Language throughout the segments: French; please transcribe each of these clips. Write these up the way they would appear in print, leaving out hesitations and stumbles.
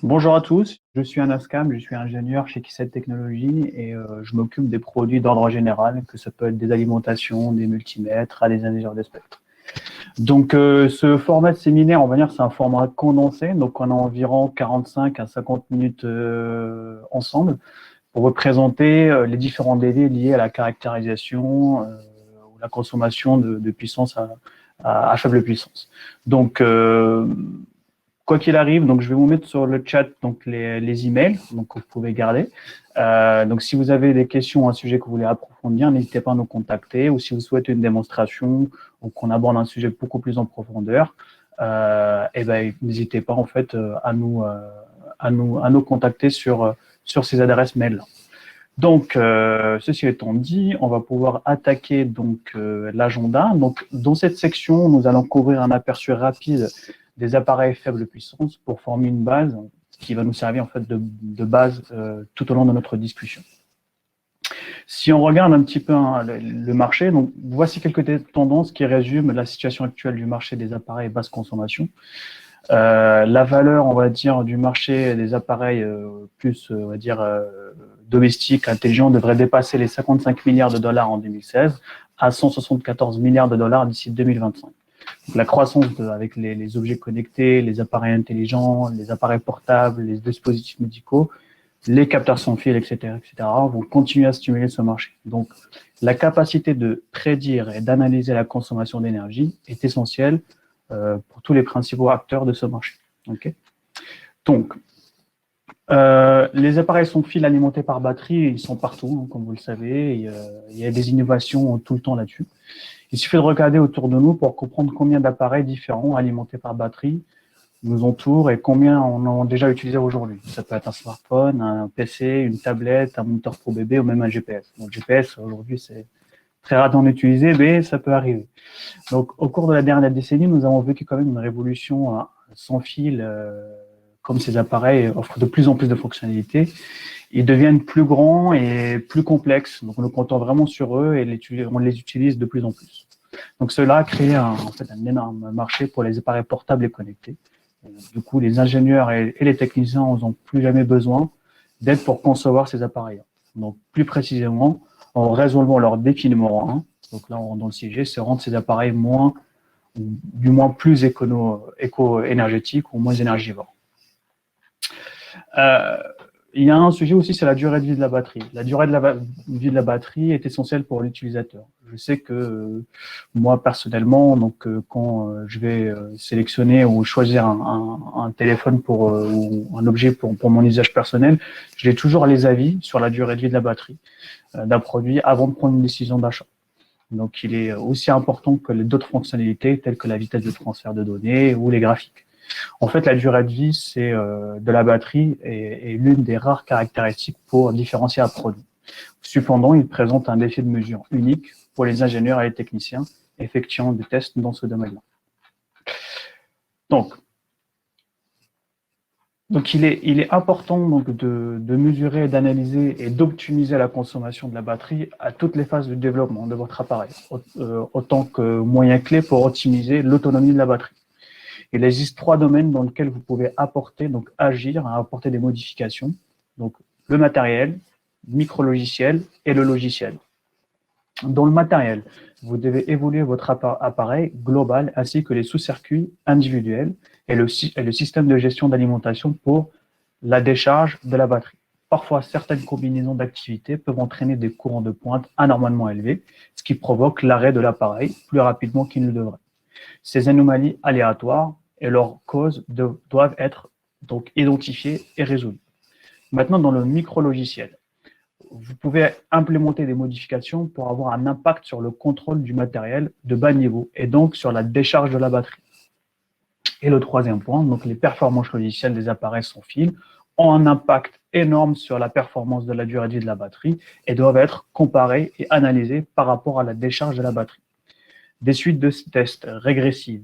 Bonjour à tous, je suis Anas Kam, je suis ingénieur chez Kissel Technologies et je m'occupe des produits d'ordre général, que ça peut être des alimentations, des multimètres, à des analyseurs de spectre. Donc ce format de séminaire, on va dire, c'est un format condensé, donc on a environ 45 à 50 minutes ensemble pour vous présenter les différents délais liés à la caractérisation ou la consommation de puissance à faible puissance. Donc quoi qu'il arrive, donc je vais vous mettre sur le chat donc les emails donc que vous pouvez garder. Donc si vous avez des questions ou un sujet que vous voulez approfondir, n'hésitez pas à nous contacter, ou si vous souhaitez une démonstration ou qu'on aborde un sujet beaucoup plus en profondeur, et ben n'hésitez pas en fait à nous contacter sur ces adresses mail. Donc, ceci étant dit, on va pouvoir attaquer donc l'agenda. Donc, dans cette section, nous allons couvrir un aperçu rapide des appareils faible puissance pour former une base qui va nous servir en fait de base tout au long de notre discussion. Si on regarde un petit peu le marché, donc voici quelques tendances qui résument la situation actuelle du marché des appareils basse consommation. La valeur, on va dire, du marché des appareils plus, on va dire, domestiques, intelligents, devrait dépasser les 55 milliards de dollars en 2016 à 174 milliards de dollars d'ici 2025. Donc, la croissance avec les objets connectés, les appareils intelligents, les appareils portables, les dispositifs médicaux, les capteurs sans fil, etc., vont continuer à stimuler ce marché. Donc, la capacité de prédire et d'analyser la consommation d'énergie est essentielle pour tous les principaux acteurs de ce marché. Okay, donc, les appareils sans fil alimentés par batterie, ils sont partout, hein, comme vous le savez. Il y a des innovations tout le temps là-dessus. Il suffit de regarder autour de nous pour comprendre combien d'appareils différents alimentés par batterie nous entourent et combien on a déjà utilisé aujourd'hui. Ça peut être un smartphone, un PC, une tablette, un moniteur pour bébé ou même un GPS. Donc, le GPS, aujourd'hui, c'est très rare d'en utiliser, mais ça peut arriver. Donc, au cours de la dernière décennie, nous avons vécu quand même une révolution sans fil, comme ces appareils offrent de plus en plus de fonctionnalités. Ils deviennent plus grands et plus complexes. Donc, on compte vraiment sur eux et on les utilise de plus en plus. Donc, cela a créé en fait, un énorme marché pour les appareils portables et connectés. Du coup, les ingénieurs et les techniciens n'ont plus jamais besoin d'aide pour concevoir ces appareils. Donc, plus précisément, en résolvant leur défi numéro 1, donc là, dans le sujet, c'est rendre ces appareils moins, du moins plus éco-énergétiques ou moins énergivores. Il y a un sujet aussi, c'est la durée de vie de la batterie. La durée de vie de la batterie est essentielle pour l'utilisateur. Je sais que moi, personnellement, donc quand je vais sélectionner ou choisir un téléphone ou un objet pour mon usage personnel, j'ai toujours les avis sur la durée de vie de la batterie d'un produit avant de prendre une décision d'achat. Donc, il est aussi important que d'autres fonctionnalités telles que la vitesse de transfert de données ou les graphiques. En fait, la durée de vie de la batterie est l'une des rares caractéristiques pour différencier un produit. Cependant, il présente un défi de mesure unique pour les ingénieurs et les techniciens effectuant des tests dans ce domaine-là. Donc il est important donc, de mesurer, d'analyser et d'optimiser la consommation de la batterie à toutes les phases du développement de votre appareil, autant que moyen clé pour optimiser l'autonomie de la batterie. Il existe 3 domaines dans lesquels vous pouvez apporter des modifications. Donc, le matériel, le micro-logiciel et le logiciel. Dans le matériel, vous devez évoluer votre appareil global ainsi que les sous-circuits individuels et le système de gestion d'alimentation pour la décharge de la batterie. Parfois, certaines combinaisons d'activités peuvent entraîner des courants de pointe anormalement élevés, ce qui provoque l'arrêt de l'appareil plus rapidement qu'il ne devrait. Ces anomalies aléatoires et leurs causes doivent être donc identifiées et résolues. Maintenant, dans le micro-logiciel, vous pouvez implémenter des modifications pour avoir un impact sur le contrôle du matériel de bas niveau et donc sur la décharge de la batterie. Et le troisième point, donc les performances logicielles des appareils sans fil ont un impact énorme sur la performance de la durée de vie de la batterie et doivent être comparées et analysées par rapport à la décharge de la batterie. Des suites de tests régressives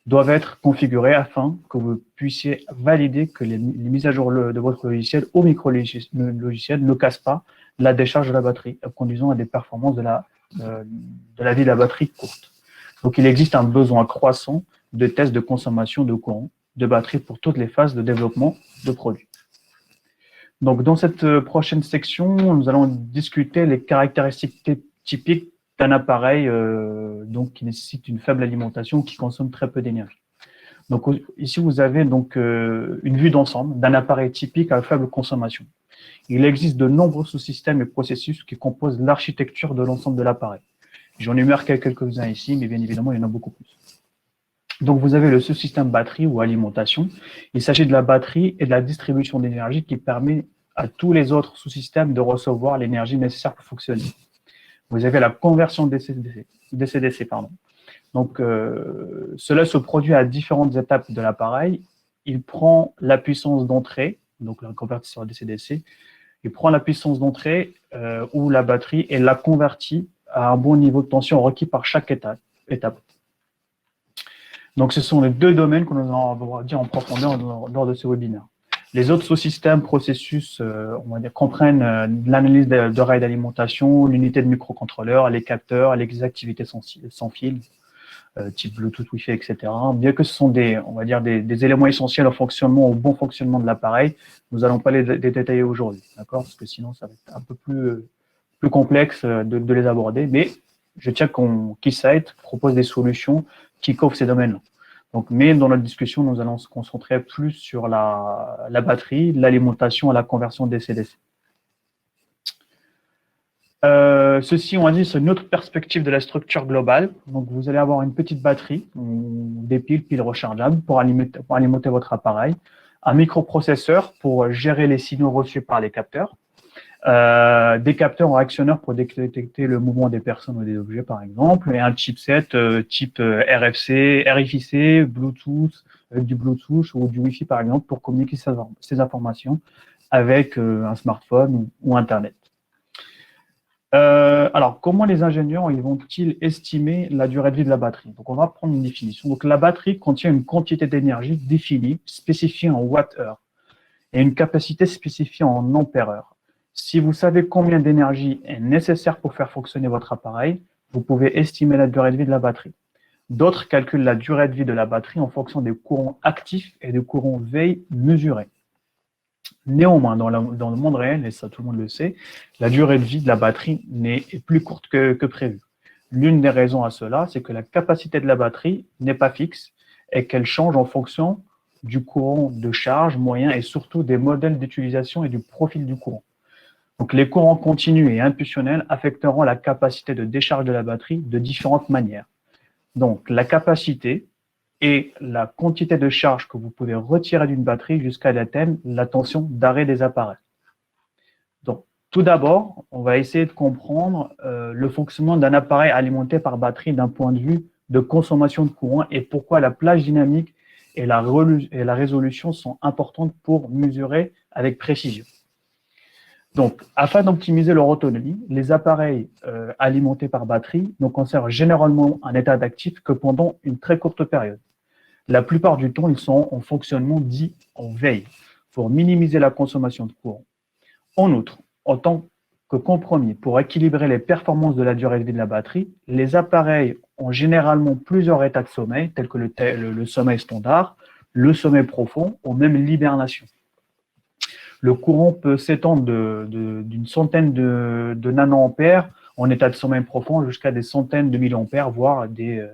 doivent être configurées afin que vous puissiez valider que les mises à jour de votre logiciel au micro-logiciel ne cassent pas la décharge de la batterie, conduisant à des performances de la vie de la batterie courte. Donc, il existe un besoin croissant de tests de consommation de courant de batterie pour toutes les phases de développement de produits. Donc, dans cette prochaine section, nous allons discuter les caractéristiques typiques d'un appareil donc, qui nécessite une faible alimentation, qui consomme très peu d'énergie. Donc, ici, vous avez donc une vue d'ensemble d'un appareil typique à faible consommation. Il existe de nombreux sous-systèmes et processus qui composent l'architecture de l'ensemble de l'appareil. J'en énumère quelques-uns ici, mais bien évidemment, il y en a beaucoup plus. Donc, vous avez le sous-système batterie ou alimentation. Il s'agit de la batterie et de la distribution d'énergie qui permet à tous les autres sous-systèmes de recevoir l'énergie nécessaire pour fonctionner. Vous avez la conversion DC-DC, pardon. Donc, cela se produit à différentes étapes de l'appareil. Il prend la puissance d'entrée, donc la convertisseur DC-DC, il prend la puissance d'entrée ou la batterie et la convertit à un bon niveau de tension requis par chaque étape. Donc, ce sont les deux domaines que nous allons aborder en profondeur lors de ce webinaire. Les autres sous-systèmes, processus, on va dire, comprennent l'analyse de rails d'alimentation, l'unité de microcontrôleur, les capteurs, les activités sans fil, type Bluetooth, Wi-Fi, etc. Bien que ce sont on va dire des éléments essentiels au fonctionnement, au bon fonctionnement de l'appareil, nous n'allons pas les détailler aujourd'hui, d'accord? Parce que sinon, ça va être un peu plus complexe de les aborder. Mais je tiens qu'Keysight propose des solutions qui couvrent ces domaines-là. Donc, mais dans notre discussion, nous allons se concentrer plus sur la batterie, l'alimentation et la conversion DC-DC. Ceci, on va dire, c'est une autre perspective de la structure globale. Donc, vous allez avoir une petite batterie, des piles rechargeables pour alimenter votre appareil, un microprocesseur pour gérer les signaux reçus par les capteurs, des capteurs réactionneurs pour détecter le mouvement des personnes ou des objets, par exemple, et un chipset type RFIC, Bluetooth, avec du Bluetooth ou du Wi-Fi, par exemple, pour communiquer ces informations avec un smartphone ou Internet. Alors, comment les ingénieurs vont-ils estimer la durée de vie de la batterie? Donc, on va prendre une définition. Donc, la batterie contient une quantité d'énergie définie, spécifiée en watts-heure, et une capacité spécifiée en ampères-heure. Si vous savez combien d'énergie est nécessaire pour faire fonctionner votre appareil, vous pouvez estimer la durée de vie de la batterie. D'autres calculent la durée de vie de la batterie en fonction des courants actifs et des courants veille mesurés. Néanmoins, dans le monde réel, et ça tout le monde le sait, la durée de vie de la batterie est plus courte que prévu. L'une des raisons à cela, c'est que la capacité de la batterie n'est pas fixe et qu'elle change en fonction du courant de charge moyen et surtout des modèles d'utilisation et du profil du courant. Donc, les courants continus et impulsionnels affecteront la capacité de décharge de la batterie de différentes manières. Donc, la capacité et la quantité de charge que vous pouvez retirer d'une batterie jusqu'à atteindre la tension d'arrêt des appareils. Donc, tout d'abord, on va essayer de comprendre le fonctionnement d'un appareil alimenté par batterie d'un point de vue de consommation de courant et pourquoi la plage dynamique et la résolution sont importantes pour mesurer avec précision. Donc, afin d'optimiser leur autonomie, les appareils alimentés par batterie ne conservent généralement un état d'actif que pendant une très courte période. La plupart du temps, ils sont en fonctionnement dit en veille pour minimiser la consommation de courant. En outre, en tant que compromis pour équilibrer les performances de la durée de vie de la batterie, les appareils ont généralement plusieurs états de sommeil, tels que le sommeil standard, le sommeil profond ou même l'hibernation. Le courant peut s'étendre d'une centaine de nanoampères en état de sommeil profond jusqu'à des centaines de milliampères, voire des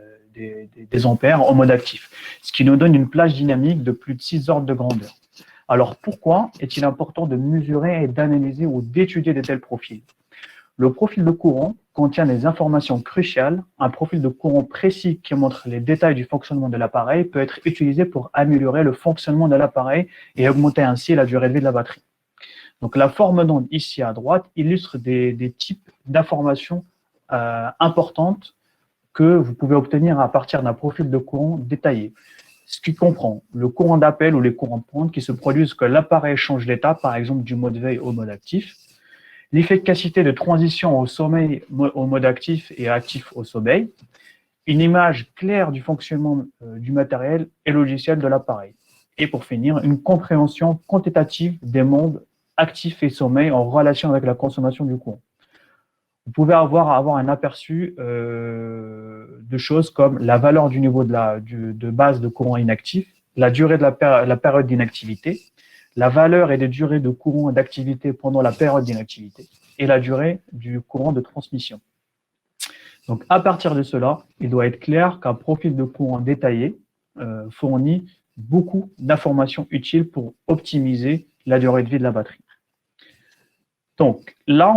ampères en mode actif, ce qui nous donne une plage dynamique de plus de 6 ordres de grandeur. Alors, pourquoi est-il important de mesurer et d'analyser ou d'étudier de tels profils? Le profil de courant contient des informations cruciales. Un profil de courant précis qui montre les détails du fonctionnement de l'appareil peut être utilisé pour améliorer le fonctionnement de l'appareil et augmenter ainsi la durée de vie de la batterie. Donc, la forme d'onde ici à droite illustre des types d'informations importantes que vous pouvez obtenir à partir d'un profil de courant détaillé. Ce qui comprend le courant d'appel ou les courants de pointe qui se produisent quand l'appareil change d'état, par exemple du mode veille au mode actif, l'efficacité de transition au sommeil au mode actif et actif au sommeil, une image claire du fonctionnement du matériel et logiciel de l'appareil. Et pour finir, une compréhension quantitative des mondes actifs et sommeil en relation avec la consommation du courant. Vous pouvez avoir un aperçu de choses comme la valeur du niveau de base de courant inactif, la durée de la période d'inactivité, la valeur et les durées de courant d'activité pendant la période d'inactivité et la durée du courant de transmission. Donc, à partir de cela, il doit être clair qu'un profil de courant détaillé fournit beaucoup d'informations utiles pour optimiser la durée de vie de la batterie. Donc, là,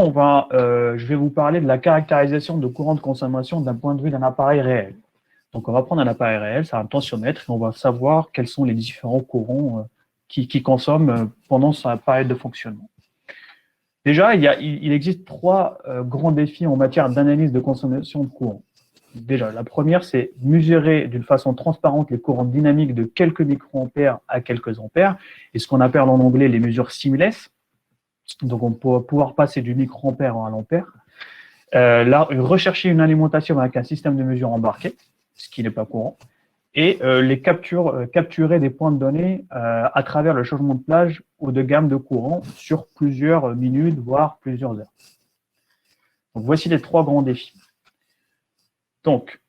je vais vous parler de la caractérisation de courant de consommation d'un point de vue d'un appareil réel. Donc, on va prendre un appareil réel, c'est un tensiomètre, et on va savoir quels sont les différents courants qui consomment pendant sa période de fonctionnement. Déjà, il existe trois grands défis en matière d'analyse de consommation de courant. Déjà, la première, c'est mesurer d'une façon transparente les courants dynamiques de quelques microampères à quelques ampères, et ce qu'on appelle en anglais les mesures seamless. Donc, on peut pouvoir passer du microampère à l'ampère. Là, rechercher une alimentation avec un système de mesure embarqué, ce qui n'est pas courant, et capturer des points de données à travers le changement de plage ou de gamme de courant sur plusieurs minutes, voire plusieurs heures. Donc, voici les trois grands défis. Donc,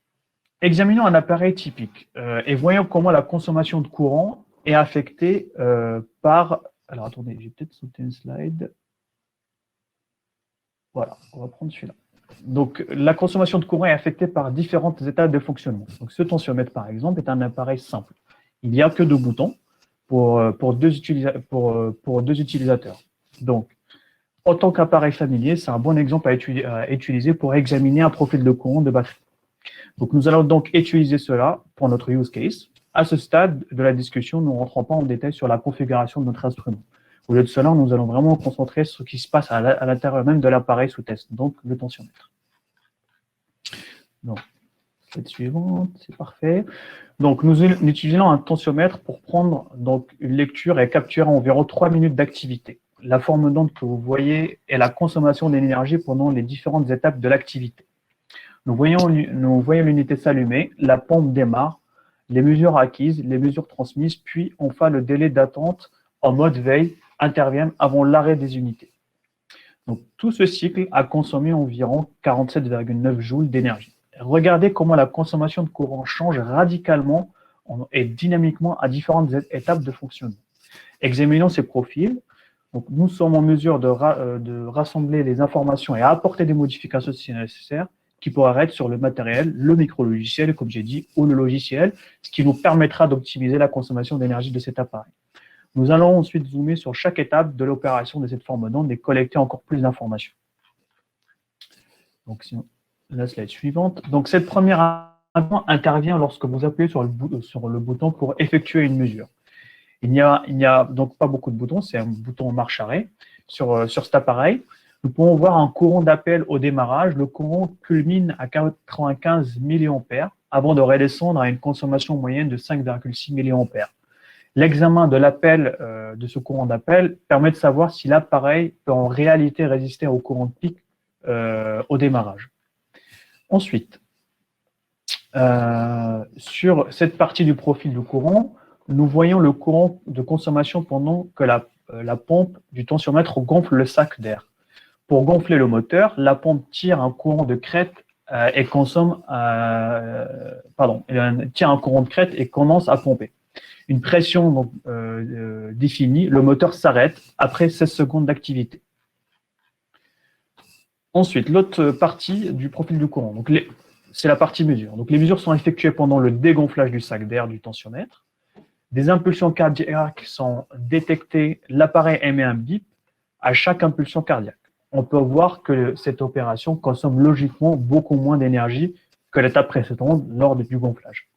examinons un appareil typique et voyons comment la consommation de courant est affectée par... Alors, attendez, j'ai peut-être sauté une slide. Voilà, on va prendre celui-là. Donc, la consommation de courant est affectée par différentes étapes de fonctionnement. Donc, ce tensiomètre, par exemple, est un appareil simple. Il n'y a que deux boutons pour deux utilisateurs. Donc, en tant qu'appareil familier, c'est un bon exemple à utiliser pour examiner un profil de courant de batterie. Donc, nous allons donc utiliser cela pour notre use case. À ce stade de la discussion, nous ne rentrons pas en détail sur la configuration de notre instrument. Au lieu de cela, nous allons vraiment nous concentrer sur ce qui se passe à l'intérieur même de l'appareil sous test, donc le tensiomètre. Donc, slide suivante, c'est parfait. Donc, nous utilisons un tensiomètre pour prendre donc, une lecture et capturer environ 3 minutes d'activité. La forme d'onde que vous voyez est la consommation d'énergie pendant les différentes étapes de l'activité. Nous voyons l'unité s'allumer, la pompe démarre, les mesures acquises, les mesures transmises, puis enfin le délai d'attente en mode veille interviennent avant l'arrêt des unités. Donc, tout ce cycle a consommé environ 47,9 joules d'énergie. Regardez comment la consommation de courant change radicalement et dynamiquement à différentes étapes de fonctionnement. Examinons ces profils. Donc, nous sommes en mesure de rassembler les informations et apporter des modifications si nécessaire qui pourraient être sur le matériel, le micro-logiciel, comme j'ai dit, ou le logiciel, ce qui nous permettra d'optimiser la consommation d'énergie de cet appareil. Nous allons ensuite zoomer sur chaque étape de l'opération de cette forme d'onde et collecter encore plus d'informations. Donc, la slide suivante. Donc, cette première intervient lorsque vous appuyez sur le bouton pour effectuer une mesure. Il n'y a donc pas beaucoup de boutons, c'est un bouton marche-arrêt sur cet appareil. Nous pouvons voir un courant d'appel au démarrage. Le courant culmine à 95 mA avant de redescendre à une consommation moyenne de 5,6 mA. L'examen de l'appel de ce courant d'appel permet de savoir si l'appareil peut en réalité résister au courant de pic au démarrage. Ensuite, sur cette partie du profil du courant, nous voyons le courant de consommation pendant que la pompe du tensiomètre gonfle le sac d'air. Pour gonfler le moteur, la pompe tire un courant de crête et tire un courant de crête et commence à pomper. Une pression donc, définie, le moteur s'arrête après 16 secondes d'activité. Ensuite, l'autre partie du profil du courant, c'est la partie mesure. Donc, les mesures sont effectuées pendant le dégonflage du sac d'air du tensiomètre. Des impulsions cardiaques sont détectées, l'appareil émet un bip à chaque impulsion cardiaque. On peut voir que cette opération consomme logiquement beaucoup moins d'énergie que l'étape précédente lors du gonflage.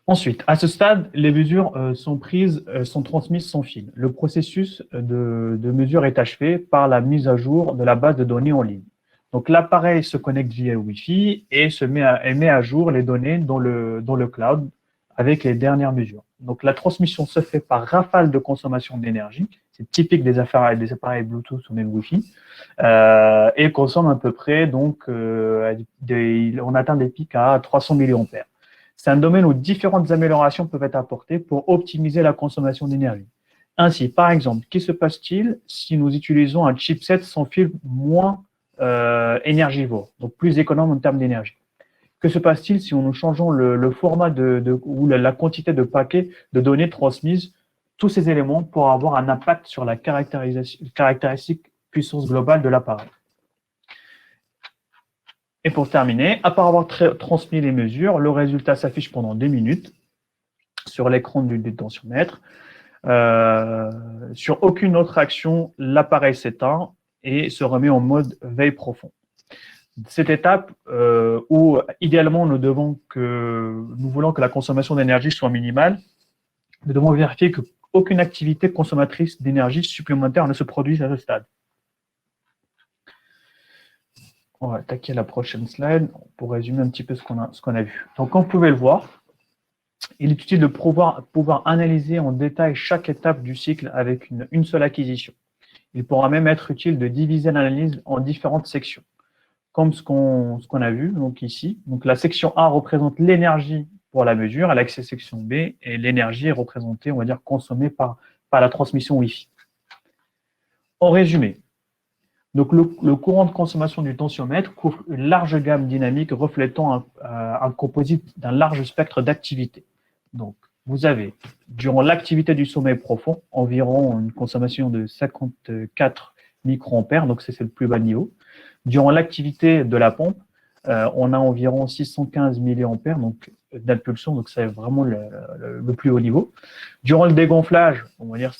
Ensuite, à ce stade, les mesures sont transmises sans fil. Le processus de mesure est achevé par la mise à jour de la base de données en ligne. Donc, l'appareil se connecte via Wi-Fi et met à jour les données dans le cloud avec les dernières mesures. Donc, la transmission se fait par rafale de consommation d'énergie. C'est typique des appareils Bluetooth ou même Wi-Fi et consomme à peu près, donc, on atteint des pics à 300 mA. C'est un domaine où différentes améliorations peuvent être apportées pour optimiser la consommation d'énergie. Ainsi, par exemple, que se passe-t-il si nous utilisons un chipset sans fil moins énergivore, donc plus économe en termes d'énergie? Que se passe-t-il si nous changeons le format ou la quantité de paquets de données transmises, tous ces éléments pour avoir un impact sur la caractéristique puissance globale de l'appareil? Et pour terminer, à part avoir transmis les mesures, le résultat s'affiche pendant 2 minutes sur l'écran du détensiomètre. Sur aucune autre action, l'appareil s'éteint et se remet en mode veille profond. Cette étape où idéalement nous voulons que la consommation d'énergie soit minimale, nous devons vérifier qu'aucune activité consommatrice d'énergie supplémentaire ne se produise à ce stade. On va attaquer la prochaine slide pour résumer un petit peu ce qu'on a vu. Donc, comme vous pouvez le voir, il est utile de pouvoir analyser en détail chaque étape du cycle avec une seule acquisition. Il pourra même être utile de diviser l'analyse en différentes sections, comme ce qu'on a vu donc ici. Donc, la section A représente l'énergie pour la mesure, et la section B, et l'énergie est représentée, on va dire, consommée par la transmission Wi-Fi. En résumé, donc le courant de consommation du tensiomètre couvre une large gamme dynamique reflétant un composite d'un large spectre d'activité. Donc, vous avez, durant l'activité du sommeil profond, environ une consommation de 54 microampères, donc c'est le plus bas niveau. Durant l'activité de la pompe, on a environ 615 milliampères donc d'impulsion, donc c'est vraiment le plus haut niveau. Durant le dégonflage, on va dire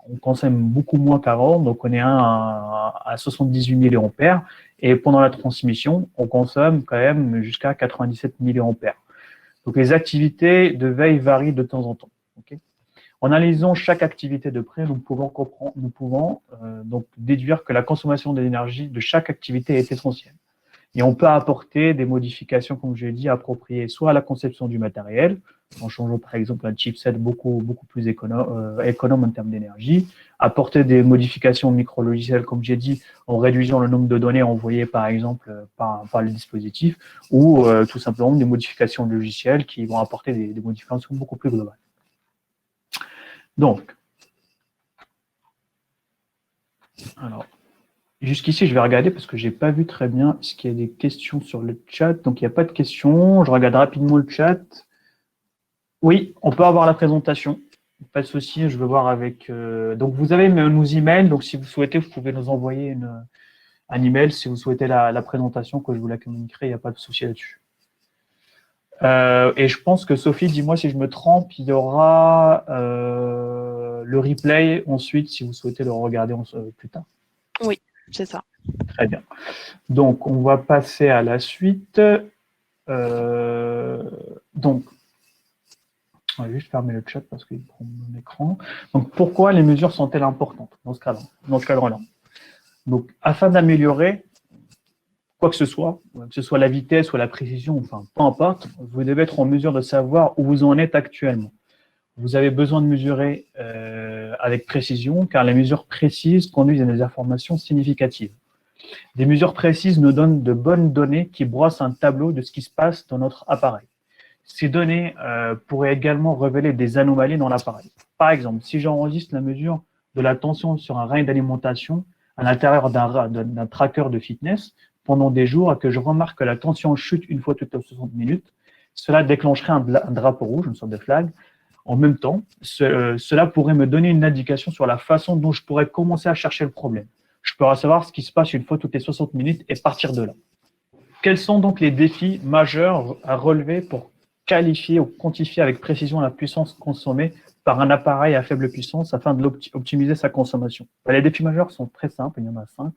on consomme beaucoup moins qu'avant, donc on est à 78 milliampères, et pendant la transmission, on consomme quand même jusqu'à 97 milliampères. Donc les activités de veille varient de temps en temps. Okay, en analysant chaque activité de près, nous pouvons donc déduire que la consommation d'énergie de chaque activité est essentielle. Et on peut apporter des modifications, comme je l'ai dit, appropriées soit à la conception du matériel, en changeant par exemple un chipset beaucoup plus économe en termes d'énergie, apporter des modifications micro-logicielles, comme j'ai dit, en réduisant le nombre de données envoyées par exemple par le dispositif, ou tout simplement des modifications logicielles qui vont apporter des modifications beaucoup plus globales. Donc, alors, jusqu'ici, je vais regarder parce que je n'ai pas vu très bien ce qu'il y a des questions sur le chat. Donc, il n'y a pas de questions. Je regarde rapidement le chat. Oui, on peut avoir la présentation. Pas de souci, je vais voir avec… donc, vous avez nos emails. Donc, si vous souhaitez, vous pouvez nous envoyer un email si vous souhaitez la présentation, que je vous la communiquerai. Il n'y a pas de souci là-dessus. Et je pense que Sophie, dis-moi si je me trompe, il y aura le replay ensuite si vous souhaitez le regarder plus tard. Oui, c'est ça. Très bien. Donc, on va passer à la suite. Donc, on va juste fermer le chat parce qu'il prend mon écran. Donc, pourquoi les mesures sont-elles importantes dans ce cadre-là? Donc, afin d'améliorer quoi que ce soit la vitesse ou la précision, enfin, peu importe, vous devez être en mesure de savoir où vous en êtes actuellement. Vous avez besoin de mesurer avec précision, car les mesures précises conduisent à des informations significatives. Des mesures précises nous donnent de bonnes données qui brossent un tableau de ce qui se passe dans notre appareil. Ces données pourraient également révéler des anomalies dans l'appareil. Par exemple, si j'enregistre la mesure de la tension sur un rein d'alimentation à l'intérieur d'un tracker de fitness pendant des jours et que je remarque que la tension chute une fois toutes les 60 minutes, cela déclencherait un drapeau rouge, une sorte de flag. En même temps, cela pourrait me donner une indication sur la façon dont je pourrais commencer à chercher le problème. Je pourrais savoir ce qui se passe une fois toutes les 60 minutes et partir de là. Quels sont donc les défis majeurs à relever pour qualifier ou quantifier avec précision la puissance consommée par un appareil à faible puissance afin d'optimiser sa consommation? Les défis majeurs sont très simples, il y en a 5.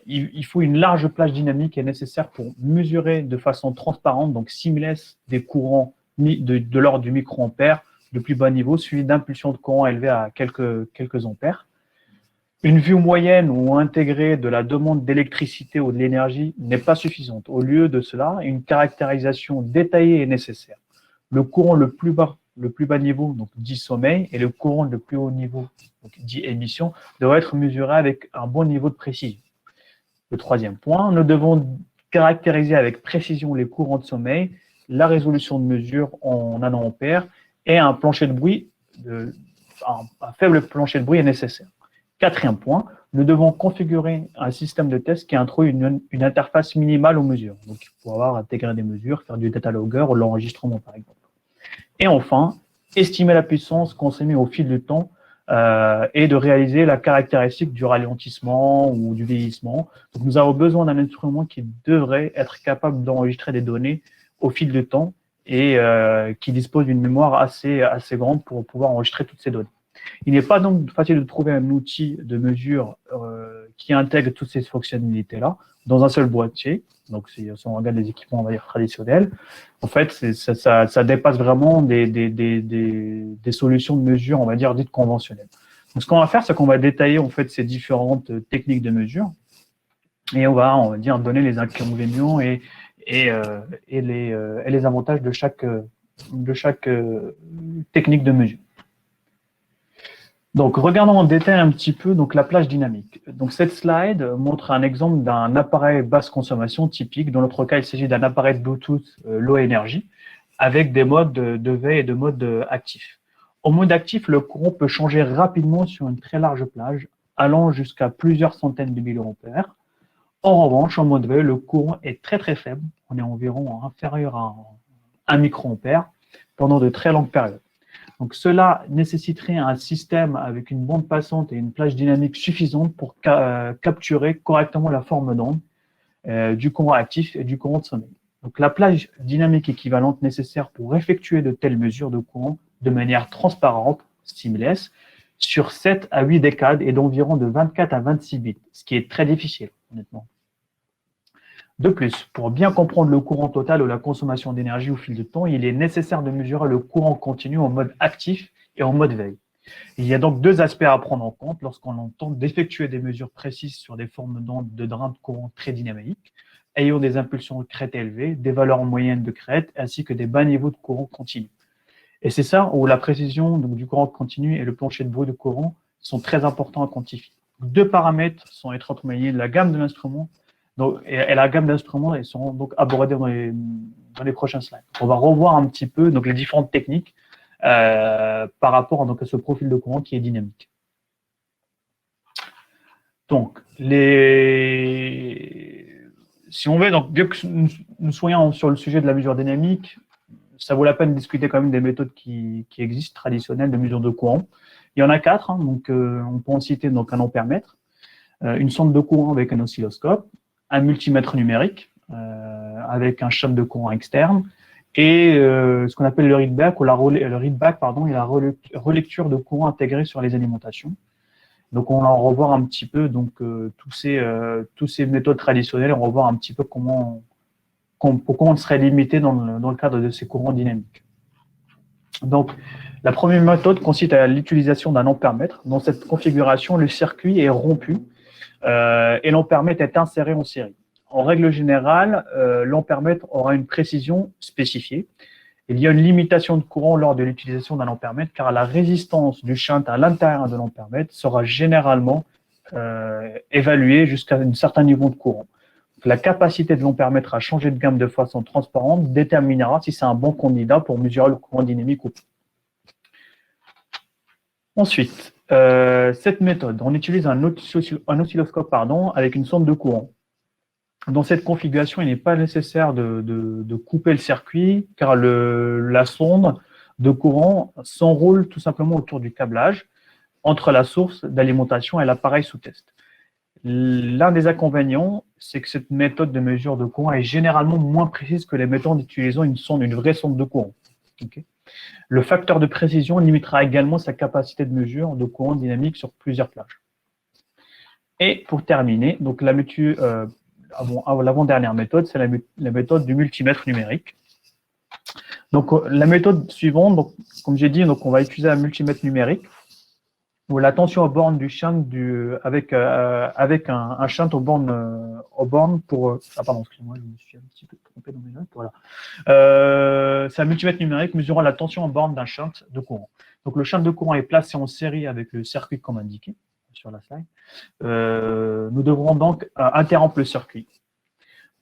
Il faut une large plage dynamique qui est nécessaire pour mesurer de façon transparente, donc seamless, des courants de l'ordre du microampère de plus bas niveau, suivi d'impulsions de courant élevées à quelques ampères. Une vue moyenne ou intégrée de la demande d'électricité ou de l'énergie n'est pas suffisante. Au lieu de cela, une caractérisation détaillée est nécessaire. Le courant le plus bas niveau, donc dit sommeil, et le courant le plus haut niveau, donc dit émission, doit être mesuré avec un bon niveau de précision. Le troisième point, nous devons caractériser avec précision les courants de sommeil, la résolution de mesure en nanoampères et un plancher de bruit, un faible plancher de bruit est nécessaire. Quatrième point, nous devons configurer un système de test qui introduit une interface minimale aux mesures. Donc, il faut pouvoir intégrer des mesures, faire du data logger ou l'enregistrement, par exemple. Et enfin, estimer la puissance consommée au fil du temps et de réaliser la caractéristique du ralentissement ou du vieillissement. Donc, nous avons besoin d'un instrument qui devrait être capable d'enregistrer des données au fil du temps et qui dispose d'une mémoire assez grande pour pouvoir enregistrer toutes ces données. Il n'est pas donc facile de trouver un outil de mesure qui intègre toutes ces fonctionnalités-là dans un seul boîtier. Donc, si on regarde les équipements, on va dire, traditionnels, en fait, ça dépasse vraiment des solutions de mesure, on va dire, dites conventionnelles. Donc, ce qu'on va faire, c'est qu'on va détailler, en fait, ces différentes techniques de mesure et on va dire, donner les inconvénients et les avantages de chaque technique de mesure. Donc, regardons en détail un petit peu donc, la plage dynamique. Donc, cette slide montre un exemple d'un appareil basse consommation typique. Dans notre cas, il s'agit d'un appareil Bluetooth low énergie avec des modes de veille et de mode actif. Au mode actif, le courant peut changer rapidement sur une très large plage, allant jusqu'à plusieurs centaines de milliampères. En revanche, en mode veille, le courant est très très faible. On est environ inférieur à 1 microampère pendant de très longues périodes. Donc, cela nécessiterait un système avec une bande passante et une plage dynamique suffisante pour capturer correctement la forme d'onde du courant actif et du courant de sommeil. Donc, la plage dynamique équivalente nécessaire pour effectuer de telles mesures de courant de manière transparente, seamless, sur 7 à 8 décades est d'environ de 24 à 26 bits, ce qui est très difficile, honnêtement. De plus, pour bien comprendre le courant total ou la consommation d'énergie au fil du temps, il est nécessaire de mesurer le courant continu en mode actif et en mode veille. Il y a donc deux aspects à prendre en compte lorsqu'on tente d'effectuer des mesures précises sur des formes d'ondes de drain de courant très dynamiques, ayant des impulsions de crête élevées, des valeurs moyennes de crête, ainsi que des bas niveaux de courant continu. Et c'est ça où la précision donc, du courant continu et le plancher de bruit de courant sont très importants à quantifier. Deux paramètres sont étroitement liés, la gamme de l'instrument et la gamme d'instruments seront donc abordés dans les prochains slides. On va revoir un petit peu donc, les différentes techniques par rapport donc, à ce profil de courant qui est dynamique. Donc, si on veut, donc, bien que nous soyons sur le sujet de la mesure dynamique, ça vaut la peine de discuter quand même des méthodes qui existent, traditionnelles de mesure de courant. Il y en a 4, hein, donc on peut en citer donc, un ampèremètre, une sonde de courant avec un oscilloscope, un multimètre numérique avec un shunt de courant externe et ce qu'on appelle le readback ou le readback et la relecture de courant intégrée sur les alimentations. Donc on va en revoir un petit peu donc tous ces méthodes traditionnelles, on va voir un petit peu comment on serait limité dans le cadre de ces courants dynamiques. Donc la première méthode consiste à l'utilisation d'un ampèremètre. Dans cette configuration, le circuit est rompu et l'ampèremètre est inséré en série. En règle générale, l'ampèremètre aura une précision spécifiée. Il y a une limitation de courant lors de l'utilisation d'un ampèremètre car la résistance du shunt à l'intérieur de l'ampèremètre sera généralement évaluée jusqu'à un certain niveau de courant. La capacité de l'ampèremètre à changer de gamme de façon transparente déterminera si c'est un bon candidat pour mesurer le courant dynamique ou pas. Ensuite, cette méthode, on utilise un oscilloscope avec une sonde de courant. Dans cette configuration, il n'est pas nécessaire de couper le circuit car la sonde de courant s'enroule tout simplement autour du câblage entre la source d'alimentation et l'appareil sous test. L'un des inconvénients, c'est que cette méthode de mesure de courant est généralement moins précise que les méthodes utilisant une vraie sonde de courant. Okay. Le facteur de précision limitera également sa capacité de mesure de courant dynamique sur plusieurs plages. Et pour terminer, donc l'avant-dernière méthode, c'est la méthode du multimètre numérique. Donc la méthode suivante, donc, comme j'ai dit, donc, on va utiliser un multimètre numérique où la tension aux bornes du shunt avec un shunt aux bornes pour pardon, excusez-moi, je me suis un petit peu trompé dans mes notes. Voilà. C'est un multimètre numérique mesurant la tension en borne d'un shunt de courant. Donc le shunt de courant est placé en série avec le circuit comme indiqué sur la slide. Nous devrons donc interrompre le circuit.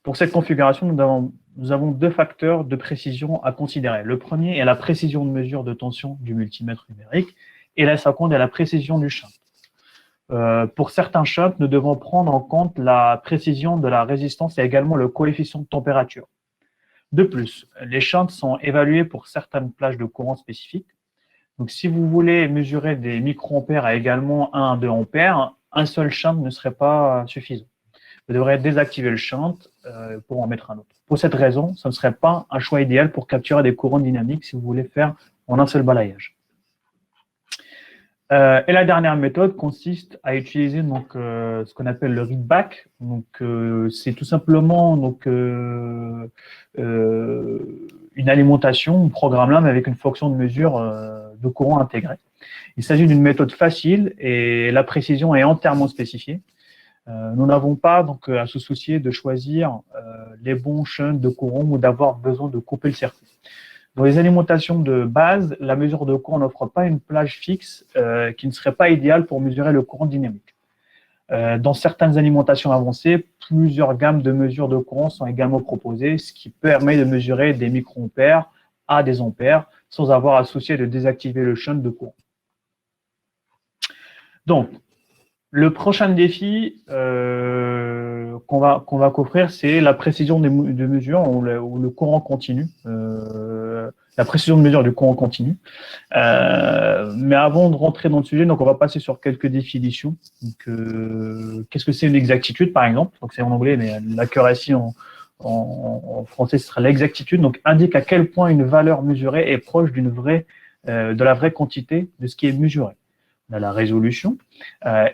Pour cette configuration, nous avons deux facteurs de précision à considérer. Le premier est la précision de mesure de tension du multimètre numérique et la seconde est la précision du shunt. Pour certains shunts, nous devons prendre en compte la précision de la résistance et également le coefficient de température. De plus, les shunts sont évalués pour certaines plages de courant spécifiques. Donc, si vous voulez mesurer des microampères à également 1 à 2 ampères, un seul shunt ne serait pas suffisant. Vous devrez désactiver le shunt pour en mettre un autre. Pour cette raison, ce ne serait pas un choix idéal pour capturer des courants dynamiques si vous voulez faire en un seul balayage. Et la dernière méthode consiste à utiliser donc, ce qu'on appelle le readback. Donc, c'est tout simplement donc, une alimentation, un programme là, mais avec une fonction de mesure de courant intégrée. Il s'agit d'une méthode facile et la précision est entièrement spécifiée. Nous n'avons pas donc à se soucier de choisir les bons shunts de courant ou d'avoir besoin de couper le circuit. Dans les alimentations de base, la mesure de courant n'offre pas une plage fixe qui ne serait pas idéale pour mesurer le courant dynamique. Dans certaines alimentations avancées, plusieurs gammes de mesures de courant sont également proposées, ce qui permet de mesurer des microampères à des ampères sans avoir à soucier de désactiver le shunt de courant. Donc, le prochain défi qu'on va couvrir, c'est la précision de mesure ou le courant continu, la précision de mesure du courant continu. Mais avant de rentrer dans le sujet, donc on va passer sur quelques définitions. Qu'est-ce que c'est une exactitude, par exemple? Donc c'est en anglais, mais l'accuracy en français, ce sera l'exactitude. Donc indique à quel point une valeur mesurée est proche de la vraie quantité de ce qui est mesuré. On a la résolution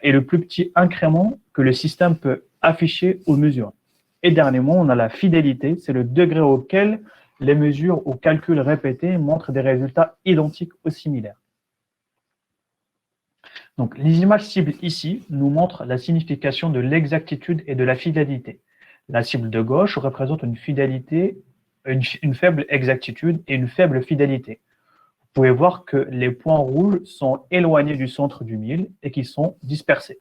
et le plus petit incrément que le système peut afficher aux mesures. Et dernièrement, on a la fidélité, c'est le degré auquel les mesures ou calculs répétés montrent des résultats identiques ou similaires. Donc, les images cibles ici nous montrent la signification de l'exactitude et de la fidélité. La cible de gauche représente une fidélité, une faible exactitude et une faible fidélité. Vous pouvez voir que les points rouges sont éloignés du centre du mille et qui sont dispersés.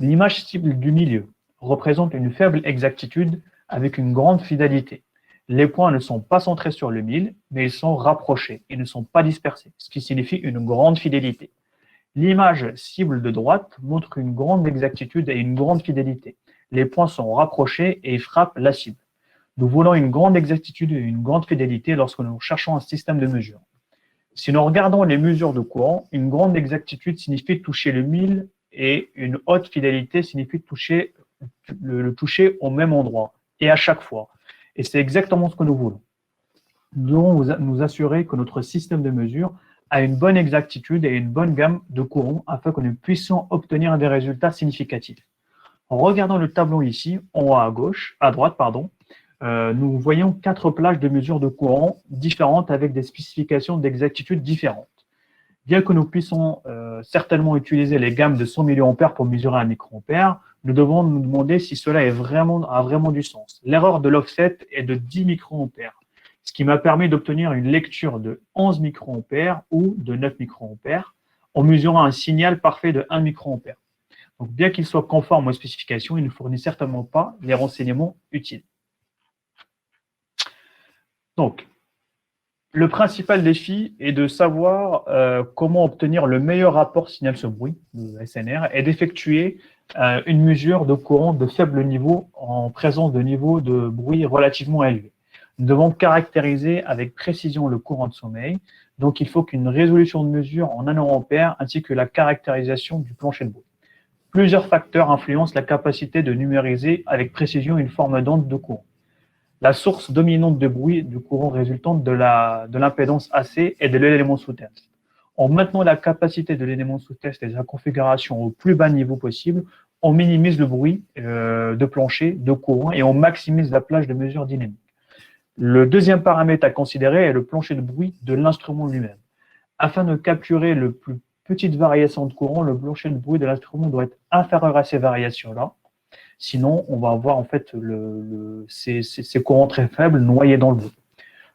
L'image cible du milieu représente une faible exactitude avec une grande fidélité. Les points ne sont pas centrés sur le mille, mais ils sont rapprochés et ne sont pas dispersés, ce qui signifie une grande fidélité. L'image cible de droite montre une grande exactitude et une grande fidélité. Les points sont rapprochés et frappent la cible. Nous voulons une grande exactitude et une grande fidélité lorsque nous cherchons un système de mesure. Si nous regardons les mesures de courant, une grande exactitude signifie toucher le mille et une haute fidélité signifie le toucher au même endroit et à chaque fois. Et c'est exactement ce que nous voulons. Nous devons nous assurer que notre système de mesure a une bonne exactitude et une bonne gamme de courant afin que nous puissions obtenir des résultats significatifs. En regardant le tableau ici, en haut à droite, nous voyons 4 plages de mesure de courant différentes avec des spécifications d'exactitude différentes. Bien que nous puissions certainement utiliser les gammes de 100 mA pour mesurer un microampère, nous devons nous demander si cela a vraiment du sens. L'erreur de l'offset est de 10 microampères, ce qui m'a permis d'obtenir une lecture de 11 microampères ou de 9 microampères en mesurant un signal parfait de 1 microampère. Donc, bien qu'il soit conforme aux spécifications, il ne fournit certainement pas les renseignements utiles. Donc, le principal défi est de savoir comment obtenir le meilleur rapport signal-son-bruit, le SNR, et d'effectuer une mesure de courant de faible niveau en présence de niveaux de bruit relativement élevés. Nous devons caractériser avec précision le courant de sommeil, donc il faut qu'une résolution de mesure en nanoampères ainsi que la caractérisation du plancher de bruit. Plusieurs facteurs influencent la capacité de numériser avec précision une forme d'onde de courant. La source dominante de bruit du courant résultante de l'impédance AC et de l'élément sous-test. En maintenant la capacité de l'élément sous-test et sa configuration au plus bas niveau possible, on minimise le bruit de plancher, de courant et on maximise la plage de mesure dynamique. Le deuxième paramètre à considérer est le plancher de bruit de l'instrument lui-même. Afin de capturer le plus petite variation de courant, le plancher de bruit de l'instrument doit être inférieur à ces variations-là. Sinon, on va avoir en fait ces courants très faibles noyés dans le bruit.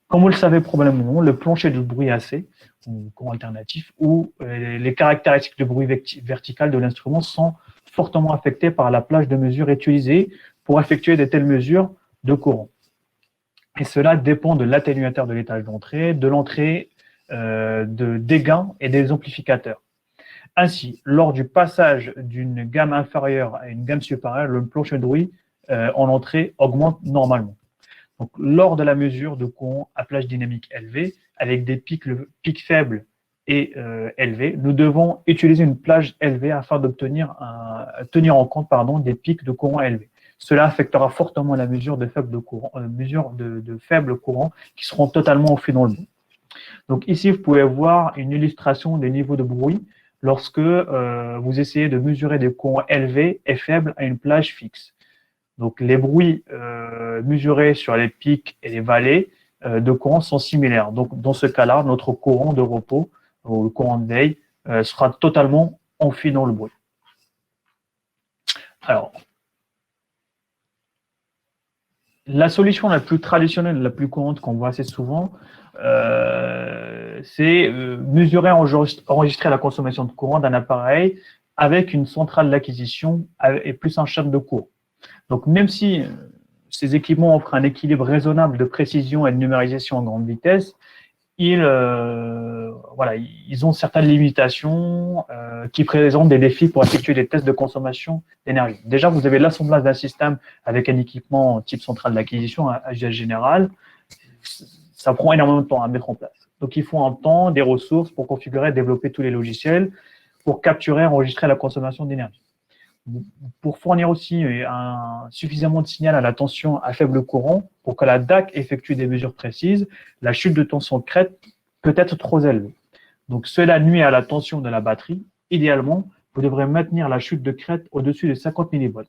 Comme vous le savez probablement, le plancher de bruit AC, ou courant alternatif, ou les caractéristiques de bruit vertical de l'instrument sont fortement affectées par la plage de mesure utilisée pour effectuer de telles mesures de courant. Et cela dépend de l'atténuateur de l'étage d'entrée, de l'entrée des gains et des amplificateurs. Ainsi, lors du passage d'une gamme inférieure à une gamme supérieure, le plancher de bruit en entrée augmente normalement. Donc, lors de la mesure de courant à plage dynamique élevée, avec des pics faibles et élevés, nous devons utiliser une plage élevée afin d'obtenir tenir en compte des pics de courant élevés. Cela affectera fortement la mesure de faibles courants qui seront totalement enfouis dans le bruit. Donc ici, vous pouvez voir une illustration des niveaux de bruit lorsque vous essayez de mesurer des courants élevés et faibles à une plage fixe. Donc les bruits mesurés sur les pics et les vallées de courant sont similaires. Donc dans ce cas-là, notre courant de repos ou le courant de veille sera totalement enfui dans le bruit. Alors, la solution la plus traditionnelle, la plus courante qu'on voit assez souvent, c'est mesurer, enregistrer la consommation de courant d'un appareil avec une centrale d'acquisition et plus un chaîne de courant. Donc, même si ces équipements offrent un équilibre raisonnable de précision et de numérisation en grande vitesse, ils ont certaines limitations qui présentent des défis pour effectuer des tests de consommation d'énergie. Déjà, vous avez l'assemblage d'un système avec un équipement type centrale d'acquisition, à usage général. Ça prend énormément de temps à mettre en place. Donc, il faut un temps, des ressources pour configurer et développer tous les logiciels pour capturer et enregistrer la consommation d'énergie. Pour fournir aussi suffisamment de signal à la tension à faible courant pour que la DAC effectue des mesures précises, la chute de tension crête peut être trop élevée. Donc, cela nuit à la tension de la batterie. Idéalement, vous devrez maintenir la chute de crête au-dessus de 50 millivolts.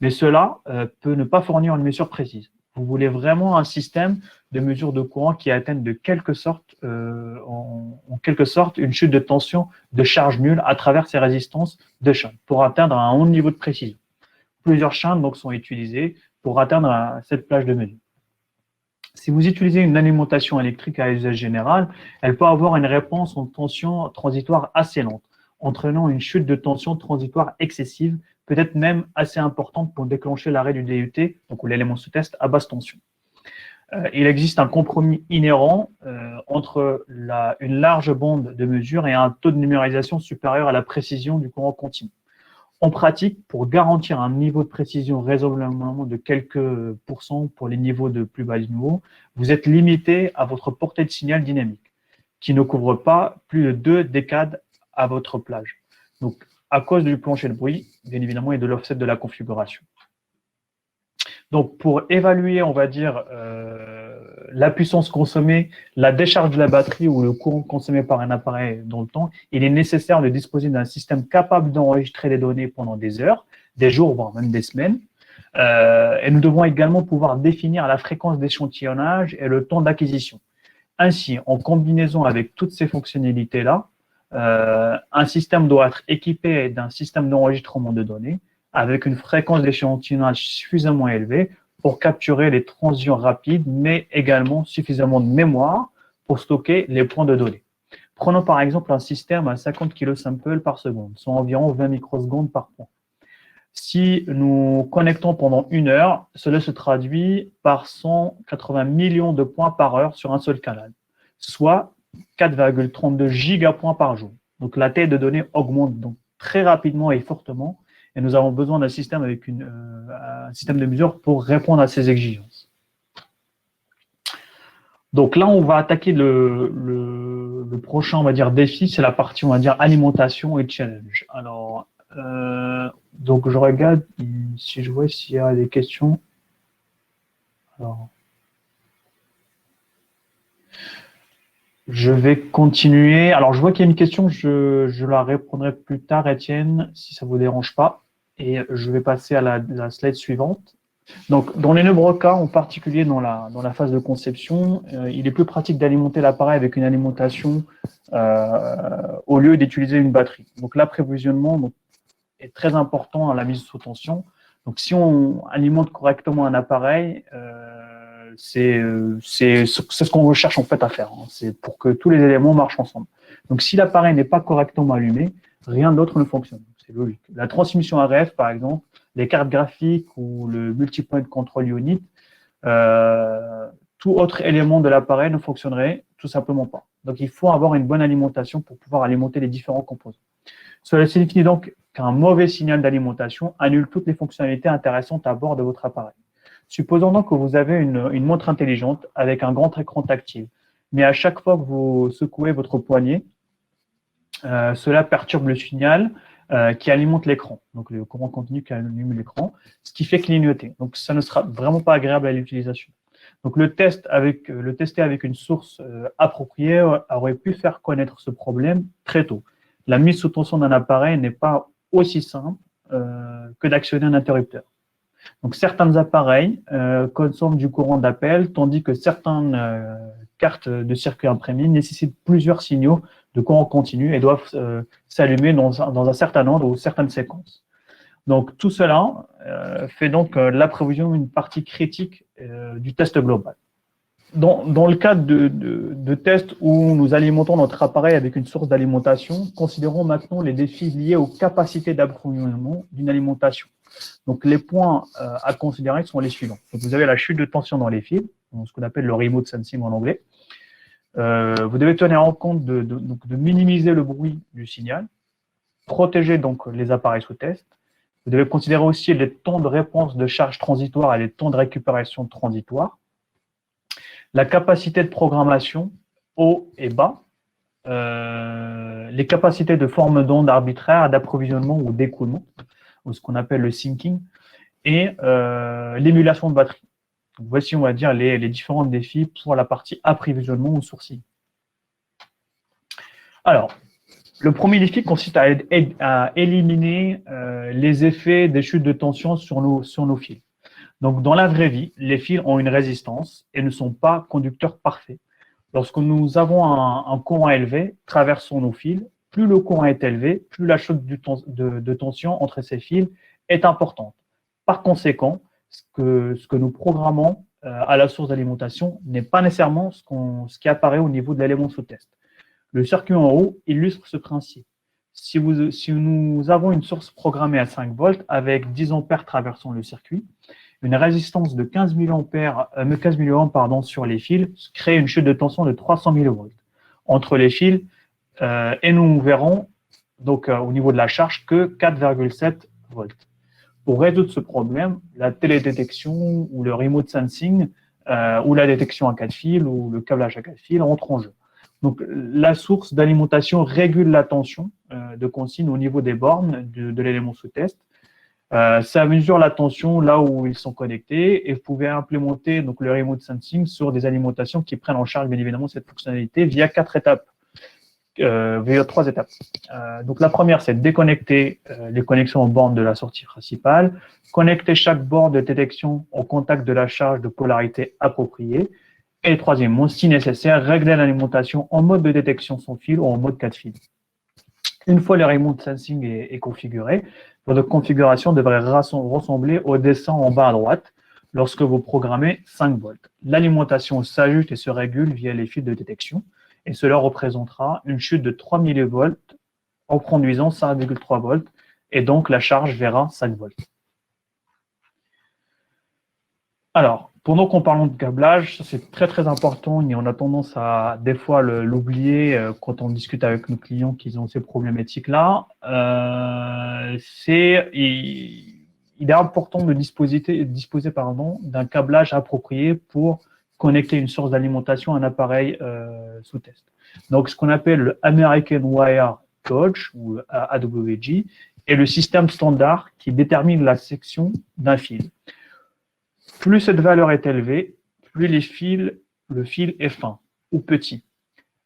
Mais cela peut ne pas fournir une mesure précise. Vous voulez vraiment un système de mesure de courant qui atteigne en quelque sorte une chute de tension de charge nulle à travers ces résistances de chaîne pour atteindre un haut niveau de précision. Plusieurs chaînes donc sont utilisées pour atteindre cette plage de mesure. Si vous utilisez une alimentation électrique à usage général, elle peut avoir une réponse en tension transitoire assez lente, entraînant une chute de tension transitoire excessive, peut-être même assez importante pour déclencher l'arrêt du DUT, donc l'élément sous test à basse tension. Il existe un compromis inhérent entre une large bande de mesure et un taux de numérisation supérieur à la précision du courant continu. En pratique, pour garantir un niveau de précision raisonnablement de quelques pourcents pour les niveaux de plus bas niveau, vous êtes limité à votre portée de signal dynamique, qui ne couvre pas plus de 2 décades à votre plage. Donc, à cause du plancher de bruit, bien évidemment, et de l'offset de la configuration. Donc, pour évaluer, on va dire, la puissance consommée, la décharge de la batterie ou le courant consommé par un appareil dans le temps, il est nécessaire de disposer d'un système capable d'enregistrer les données pendant des heures, des jours, voire même des semaines. Et nous devons également pouvoir définir la fréquence d'échantillonnage et le temps d'acquisition. Ainsi, en combinaison avec toutes ces fonctionnalités-là, un système doit être équipé d'un système d'enregistrement de données avec une fréquence d'échantillonnage suffisamment élevée pour capturer les transitions rapides, mais également suffisamment de mémoire pour stocker les points de données. Prenons par exemple un système à 50 kilosamples par seconde, soit environ 20 microsecondes par point. Si nous connectons pendant 1 heure, cela se traduit par 180 millions de points par heure sur un seul canal, soit 4,32 gigapoints par jour. Donc la taille de données augmente donc très rapidement et fortement, et nous avons besoin d'un système avec un système de mesure pour répondre à ces exigences. Donc là, on va attaquer le prochain, on va dire, défi, c'est la partie, on va dire, alimentation et challenge. Alors, donc je regarde si je vois s'il y a des questions. Alors, je vais continuer. Alors, je vois qu'il y a une question, je la répondrai plus tard, Étienne, si ça ne vous dérange pas. Et je vais passer à la slide suivante. Donc, dans les nombreux cas, en particulier dans la phase de conception, il est plus pratique d'alimenter l'appareil avec une alimentation au lieu d'utiliser une batterie. Donc, l'approvisionnement est très important à la mise sous tension. Donc, si on alimente correctement un appareil, c'est ce qu'on recherche en fait à faire. Hein. C'est pour que tous les éléments marchent ensemble. Donc, si l'appareil n'est pas correctement allumé, rien d'autre ne fonctionne. C'est logique. La transmission RF, par exemple, les cartes graphiques ou le multipoint control unit, tout autre élément de l'appareil ne fonctionnerait tout simplement pas. Donc, il faut avoir une bonne alimentation pour pouvoir alimenter les différents composants. Cela signifie donc qu'un mauvais signal d'alimentation annule toutes les fonctionnalités intéressantes à bord de votre appareil. Supposons donc que vous avez une montre intelligente avec un grand écran tactile, mais à chaque fois que vous secouez votre poignet, cela perturbe le signal qui alimente l'écran, donc le courant continu qui allume l'écran, ce qui fait clignoter. Donc ça ne sera vraiment pas agréable à l'utilisation. Donc le tester avec une source appropriée aurait pu faire connaître ce problème très tôt. La mise sous tension d'un appareil n'est pas aussi simple que d'actionner un interrupteur. Donc certains appareils consomment du courant d'appel, tandis que certaines cartes de circuit imprimé nécessitent plusieurs signaux de courant continu et doivent s'allumer dans un certain ordre ou certaines séquences. Donc tout cela fait donc l'approvisionnement une partie critique du test global. Dans le cadre de tests où nous alimentons notre appareil avec une source d'alimentation, considérons maintenant les défis liés aux capacités d'approvisionnement d'une alimentation. Donc les points à considérer sont les suivants. Donc, vous avez la chute de tension dans les fils, ce qu'on appelle le remote sensing en anglais. Vous devez tenir en compte de minimiser le bruit du signal, protéger donc les appareils sous test. Vous devez considérer aussi les temps de réponse de charge transitoire et les temps de récupération transitoire. La capacité de programmation haut et bas, les capacités de forme d'onde arbitraire, d'approvisionnement ou d'écoulement, ou ce qu'on appelle le syncing, et l'émulation de batterie. Donc, voici, on va dire, les différents défis pour la partie approvisionnement ou sourcing. Alors, le premier défi consiste à éliminer les effets des chutes de tension sur nos fils. Donc, dans la vraie vie, les fils ont une résistance et ne sont pas conducteurs parfaits. Lorsque nous avons un courant élevé traversant nos fils, plus le courant est élevé, plus la chute de tension entre ces fils est importante. Par conséquent, ce que nous programmons à la source d'alimentation n'est pas nécessairement ce qui apparaît au niveau de l'élément sous test. Le circuit en haut illustre ce principe. Si nous avons une source programmée à 5 volts avec 10 ampères traversant le circuit, une résistance de 15 milliohms sur les fils crée une chute de tension de 300 millivolts entre les fils et nous verrons donc au niveau de la charge que 4,7 volts. Pour résoudre ce problème, la télédétection ou le remote sensing ou la détection à 4 fils ou le câblage à 4 fils entrent en jeu. Donc la source d'alimentation régule la tension de consigne au niveau des bornes de l'élément sous test. Ça mesure la tension là où ils sont connectés et vous pouvez implémenter donc, le remote sensing sur des alimentations qui prennent en charge bien évidemment cette fonctionnalité via 3 étapes. Donc la première, c'est déconnecter les connexions aux bornes de la sortie principale, connecter chaque borne de détection au contact de la charge de polarité appropriée et troisièmement, si nécessaire, régler l'alimentation en mode de détection sans fil ou en mode 4 fils. Une fois le remote sensing est configuré, votre configuration devrait ressembler au dessin en bas à droite lorsque vous programmez 5 volts. L'alimentation s'ajuste et se régule via les fils de détection et cela représentera une chute de 3 millivolts en produisant 5,3 volts et donc la charge verra 5 volts. Alors, pendant qu'on parle de câblage, c'est très très important et on a tendance à des fois l'oublier quand on discute avec nos clients qui ont ces problématiques-là. Il est important de disposer d'un câblage approprié pour connecter une source d'alimentation à un appareil sous test. Donc, ce qu'on appelle le American Wire Gauge ou AWG est le système standard qui détermine la section d'un fil. Plus cette valeur est élevée, plus le fil est fin ou petit.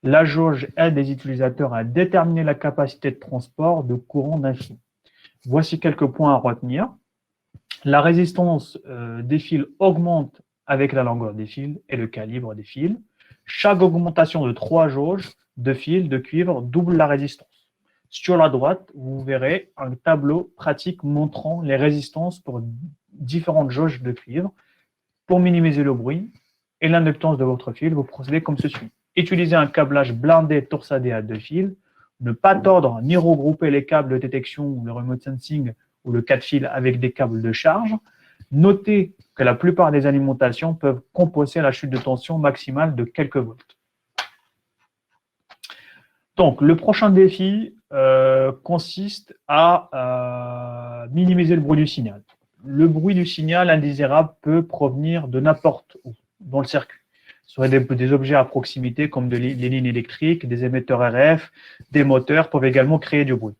La jauge aide les utilisateurs à déterminer la capacité de transport de courant d'un fil. Voici quelques points à retenir. La résistance des fils augmente avec la longueur des fils et le calibre des fils. Chaque augmentation de 3 jauges de fils de cuivre double la résistance. Sur la droite, vous verrez un tableau pratique montrant les résistances pour différentes jauges de cuivre. Pour minimiser le bruit et l'inductance de votre fil, vous procédez comme ceci. Utilisez un câblage blindé torsadé à 2 fils. Ne pas tordre ni regrouper les câbles de détection ou le remote sensing ou le 4 fils avec des câbles de charge. Notez que la plupart des alimentations peuvent compenser la chute de tension maximale de quelques volts. Donc, le prochain défi consiste à minimiser le bruit du signal. Le bruit du signal indésirable peut provenir de n'importe où dans le circuit. Ce seraient des objets à proximité comme des lignes électriques, des émetteurs RF, des moteurs peuvent également créer du bruit.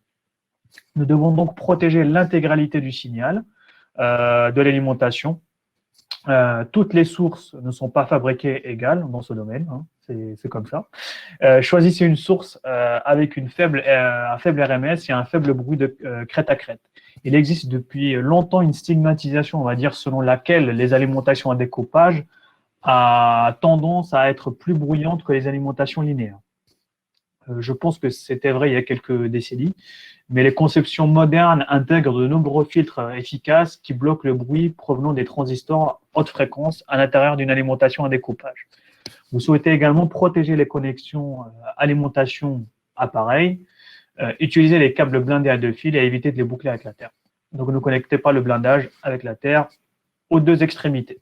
Nous devons donc protéger l'intégralité du signal, de l'alimentation. Toutes les sources ne sont pas fabriquées égales dans ce domaine, hein, c'est comme ça. Choisissez une source avec un faible RMS et un faible bruit de crête à crête. Il existe depuis longtemps une stigmatisation, on va dire, selon laquelle les alimentations à découpage a tendance à être plus bruyantes que les alimentations linéaires. Je pense que c'était vrai il y a quelques décennies, mais les conceptions modernes intègrent de nombreux filtres efficaces qui bloquent le bruit provenant des transistors haute fréquence à l'intérieur d'une alimentation à découpage. Vous souhaitez également protéger les connexions alimentation appareil, utiliser les câbles blindés à deux fils et éviter de les boucler avec la terre. Donc ne connectez pas le blindage avec la terre aux deux extrémités.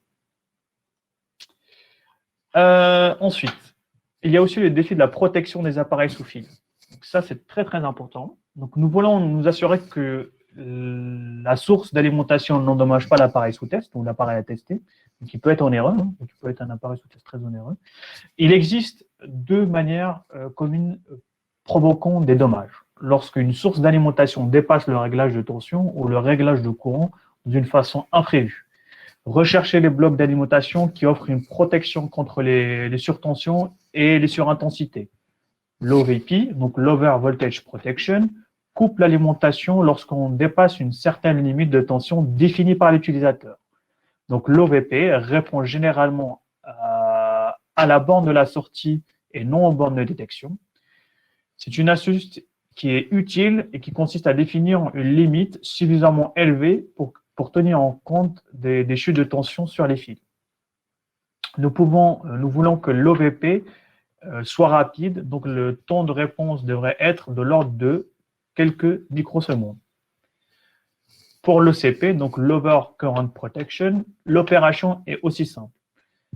Ensuite, il y a aussi le défi de la protection des appareils sous fil. Donc ça, c'est très, très important. Donc, nous voulons nous assurer que la source d'alimentation n'endommage pas l'appareil sous test, ou l'appareil à tester, qui peut être onéreux, hein, qui peut être un appareil sous test très onéreux. Il existe deux manières communes provoquant des dommages. Lorsqu'une source d'alimentation dépasse le réglage de tension ou le réglage de courant d'une façon imprévue. Recherchez les blocs d'alimentation qui offrent une protection contre les surtensions et les surintensités. L'OVP, donc l'Over Voltage Protection, coupe l'alimentation lorsqu'on dépasse une certaine limite de tension définie par l'utilisateur. Donc l'OVP répond généralement à la borne de la sortie et non aux bornes de détection. C'est une astuce qui est utile et qui consiste à définir une limite suffisamment élevée pour tenir en compte des chutes de tension sur les fils. Nous voulons que l'OVP soit rapide, donc le temps de réponse devrait être de l'ordre de quelques microsecondes. Pour l'ECP, donc l'Over Current Protection, l'opération est aussi simple.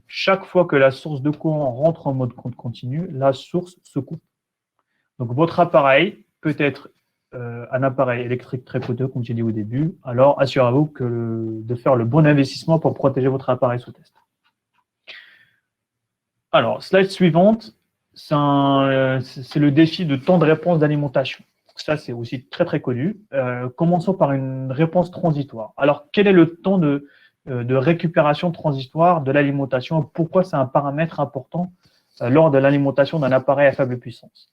Chaque fois que la source de courant rentre en mode continu, la source se coupe. Donc votre appareil peut être un appareil électrique très coûteux, comme j'ai dit au début, alors assurez-vous de faire le bon investissement pour protéger votre appareil sous test. Alors, slide suivante, c'est le défi de temps de réponse d'alimentation. Ça, c'est aussi très, très connu. Commençons par une réponse transitoire. Alors, quel est le temps de récupération transitoire de l'alimentation? Pourquoi c'est un paramètre important lors de l'alimentation d'un appareil à faible puissance?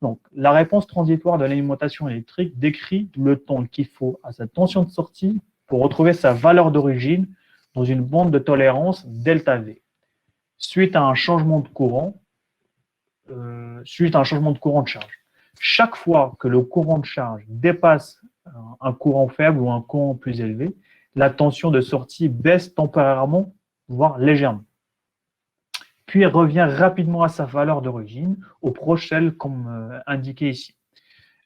Donc, la réponse transitoire de l'alimentation électrique décrit le temps qu'il faut à sa tension de sortie pour retrouver sa valeur d'origine dans une bande de tolérance delta V. Suite à un changement de courant, de charge. Chaque fois que le courant de charge dépasse un courant faible ou un courant plus élevé, la tension de sortie baisse temporairement, voire légèrement. Puis elle revient rapidement à sa valeur d'origine, au proche celle comme indiqué ici.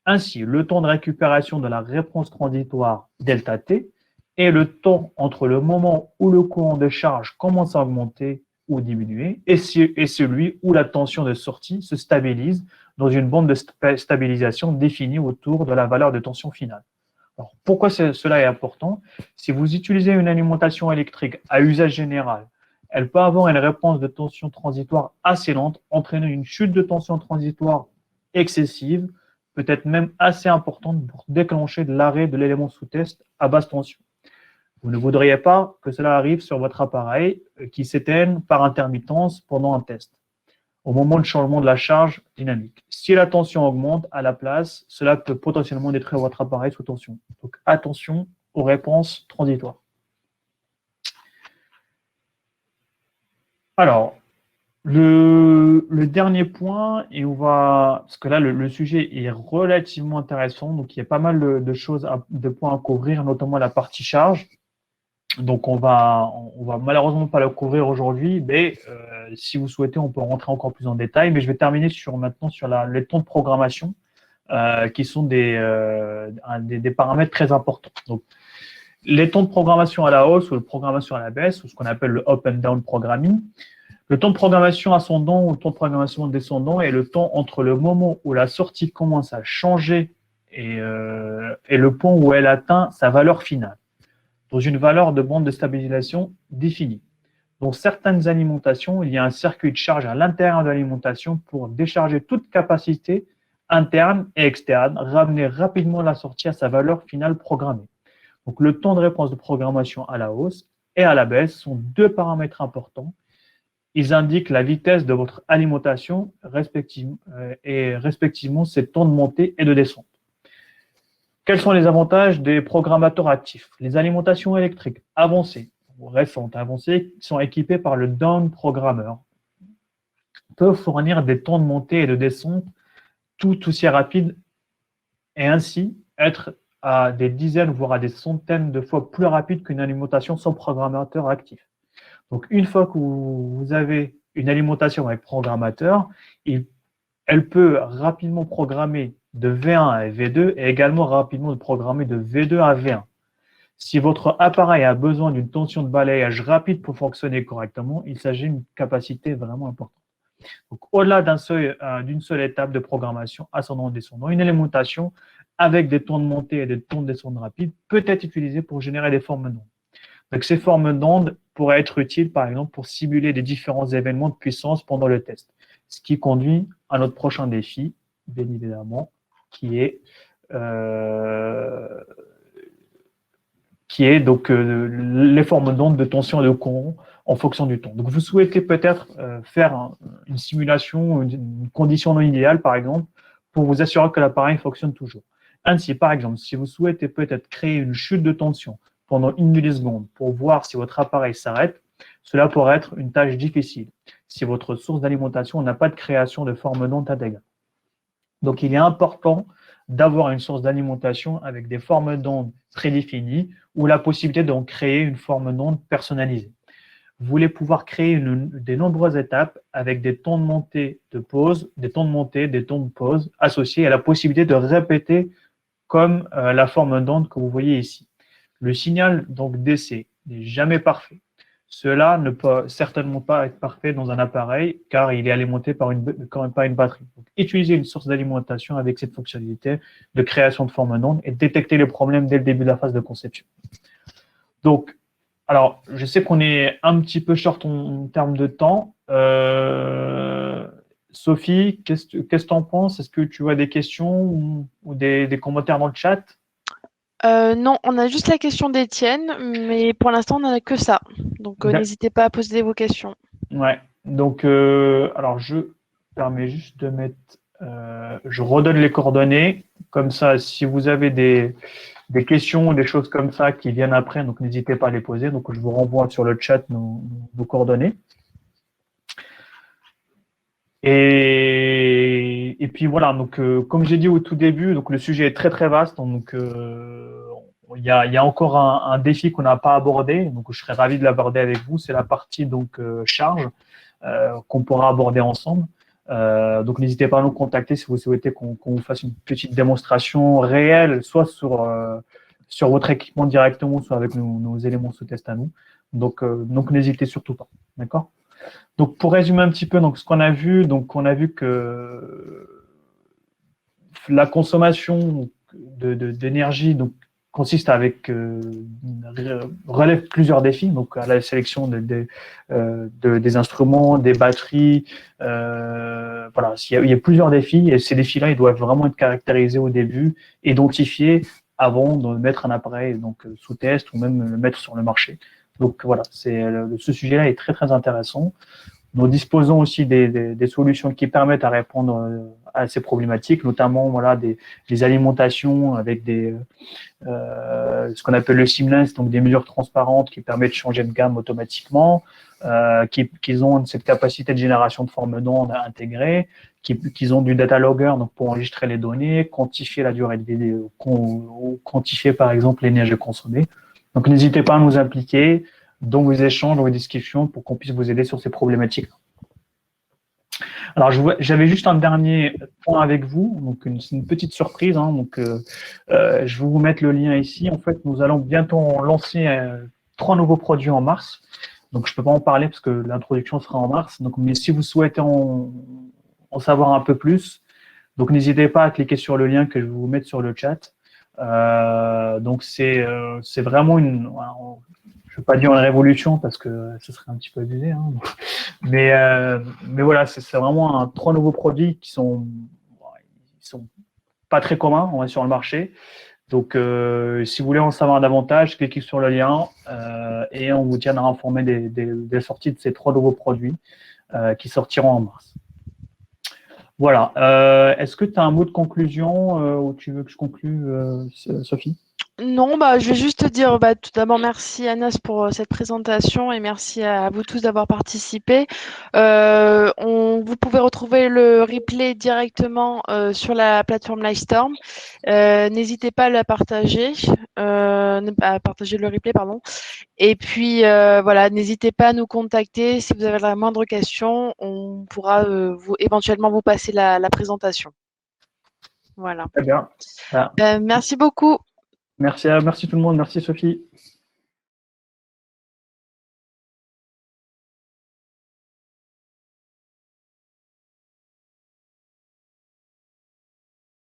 Ainsi, le temps de récupération de la réponse transitoire delta T est le temps entre le moment où le courant de charge commence à augmenter ou diminuer et celui où la tension de sortie se stabilise dans une bande de stabilisation définie autour de la valeur de tension finale. Alors, pourquoi cela est important? Si vous utilisez une alimentation électrique à usage général, elle peut avoir une réponse de tension transitoire assez lente, entraînant une chute de tension transitoire excessive, peut-être même assez importante pour déclencher de l'arrêt de l'élément sous test à basse tension. Vous ne voudriez pas que cela arrive sur votre appareil qui s'éteigne par intermittence pendant un test, au moment du changement de la charge dynamique. Si la tension augmente à la place, cela peut potentiellement détruire votre appareil sous tension. Donc attention aux réponses transitoires. Alors, le dernier point, parce que là, le sujet est relativement intéressant, donc il y a pas mal de points à couvrir, notamment la partie charge. Donc, on va malheureusement pas le couvrir aujourd'hui, mais si vous souhaitez, on peut rentrer encore plus en détail. Mais je vais terminer maintenant sur les temps de programmation, qui sont des paramètres très importants. Donc, les temps de programmation à la hausse ou de programmation à la baisse, ou ce qu'on appelle le up and down programming, Le temps de programmation ascendant ou le temps de programmation descendant est le temps entre le moment où la sortie commence à changer et le point où elle atteint sa valeur finale, dans une valeur de bande de stabilisation définie. Dans certaines alimentations, il y a un circuit de charge à l'intérieur de l'alimentation pour décharger toute capacité interne et externe, ramener rapidement la sortie à sa valeur finale programmée. Donc, le temps de réponse de programmation à la hausse et à la baisse sont deux paramètres importants. Ils indiquent la vitesse de votre alimentation et respectivement ses temps de montée et de descente. Quels sont les avantages des programmateurs actifs? Les alimentations électriques avancées, ou récentes avancées, qui sont équipées par le down programmer, peuvent fournir des temps de montée et de descente tout aussi rapides et ainsi être à des dizaines, voire à des centaines de fois plus rapides qu'une alimentation sans programmateur actif. Donc, une fois que vous avez une alimentation avec programmateur, elle peut rapidement programmer de V1 à V2 et également rapidement programmer de V2 à V1. Si votre appareil a besoin d'une tension de balayage rapide pour fonctionner correctement, il s'agit d'une capacité vraiment importante. Donc, au-delà d'une seule étape de programmation ascendant-descendant, une alimentation avec des temps de montée et des temps de descente rapides peut être utilisée pour générer des formes d'ondes. Donc, ces formes d'ondes pourraient être utiles, par exemple, pour simuler des différents événements de puissance pendant le test. Ce qui conduit à notre prochain défi, bien évidemment, qui est donc les formes d'ondes de tension et de courant en fonction du temps. Donc, vous souhaitez peut-être faire une simulation, une condition non idéale, par exemple, pour vous assurer que l'appareil fonctionne toujours. Ainsi, par exemple, si vous souhaitez peut-être créer une chute de tension pendant 1 milliseconde pour voir si votre appareil s'arrête, cela pourrait être une tâche difficile si votre source d'alimentation n'a pas de création de forme d'onde intégrale. Donc, il est important d'avoir une source d'alimentation avec des formes d'onde prédéfinies ou la possibilité d'en créer une forme d'onde personnalisée. Vous voulez pouvoir créer des nombreuses étapes avec des temps de montée de pause, des temps de montée, des temps de pause associés à la possibilité de répéter comme la forme d'onde que vous voyez ici. Le signal donc d'essai n'est jamais parfait. Cela ne peut certainement pas être parfait dans un appareil car il est alimenté par une batterie. Donc, utilisez une source d'alimentation avec cette fonctionnalité de création de forme d'onde et détecter les problèmes dès le début de la phase de conception. Donc, alors, je sais qu'on est un petit peu short en termes de temps. Sophie, qu'est-ce que tu en penses? Est-ce que tu as des questions ou des commentaires dans le chat? Non, on a juste la question d'Étienne, mais pour l'instant, on n'en a que ça. Donc, n'hésitez pas à poser vos questions. Ouais. Donc, alors, je permets juste de mettre… je redonne les coordonnées. Comme ça, si vous avez des questions ou des choses comme ça qui viennent après, donc n'hésitez pas à les poser. Donc, je vous renvoie sur le chat nos coordonnées. Et puis voilà, donc comme j'ai dit au tout début, donc le sujet est très très vaste, donc il y a encore un défi qu'on n'a pas abordé, donc je serais ravi de l'aborder avec vous, c'est la partie donc charge qu'on pourra aborder ensemble. Donc n'hésitez pas à nous contacter si vous souhaitez qu'on vous fasse une petite démonstration réelle, soit sur votre équipement directement, soit avec nos éléments sous test à nous. Donc n'hésitez surtout pas, d'accord? Donc, pour résumer un petit peu donc, ce qu'on a vu, donc on a vu que la consommation d'énergie donc, consiste avec relève plusieurs défis, donc à la sélection des instruments, des batteries, voilà, il y a plusieurs défis et ces défis-là, ils doivent vraiment être caractérisés au début, identifiés avant de mettre un appareil donc sous test ou même le mettre sur le marché. Donc voilà, ce sujet-là est très très intéressant. Nous disposons aussi des solutions qui permettent à répondre à ces problématiques, notamment voilà, des alimentations avec ce qu'on appelle le seamless, donc des mesures transparentes qui permettent de changer de gamme automatiquement, qui ont cette capacité de génération de formes d'ondes intégrée, qui ont du data logger donc pour enregistrer les données, quantifier la durée de vie, quantifier par exemple l'énergie consommée. Donc n'hésitez pas à nous impliquer dans vos échanges, dans vos discussions pour qu'on puisse vous aider sur ces problématiques. Alors, j'avais juste un dernier point avec vous, donc une petite surprise. Hein, donc, je vais vous mettre le lien ici. En fait, nous allons bientôt lancer 3 nouveaux produits en mars. Donc, je peux pas en parler parce que l'introduction sera en mars. Donc, mais si vous souhaitez en savoir un peu plus, donc n'hésitez pas à cliquer sur le lien que je vais vous mettre sur le chat. Donc, c'est vraiment je ne veux pas dire une révolution parce que ce serait un petit peu abusé, hein. Mais voilà, c'est vraiment trois nouveaux produits ils sont pas très communs, on va sur le marché. Donc, si vous voulez en savoir davantage, cliquez sur le lien et on vous tiendra informé des sorties de ces trois nouveaux produits qui sortiront en mars. Voilà. Est-ce que tu as un mot de conclusion ou tu veux que je conclue, Sophie? Non, bah, je vais juste te dire tout d'abord merci Anas pour cette présentation et merci à vous tous d'avoir participé. Vous pouvez retrouver le replay directement sur la plateforme Livestorm. N'hésitez pas à la partager, à partager le replay, pardon. Et puis voilà, n'hésitez pas à nous contacter si vous avez la moindre question. On pourra éventuellement vous passer la présentation. Voilà. Très bien. Ah, Merci beaucoup. merci tout le monde. Merci, Sophie.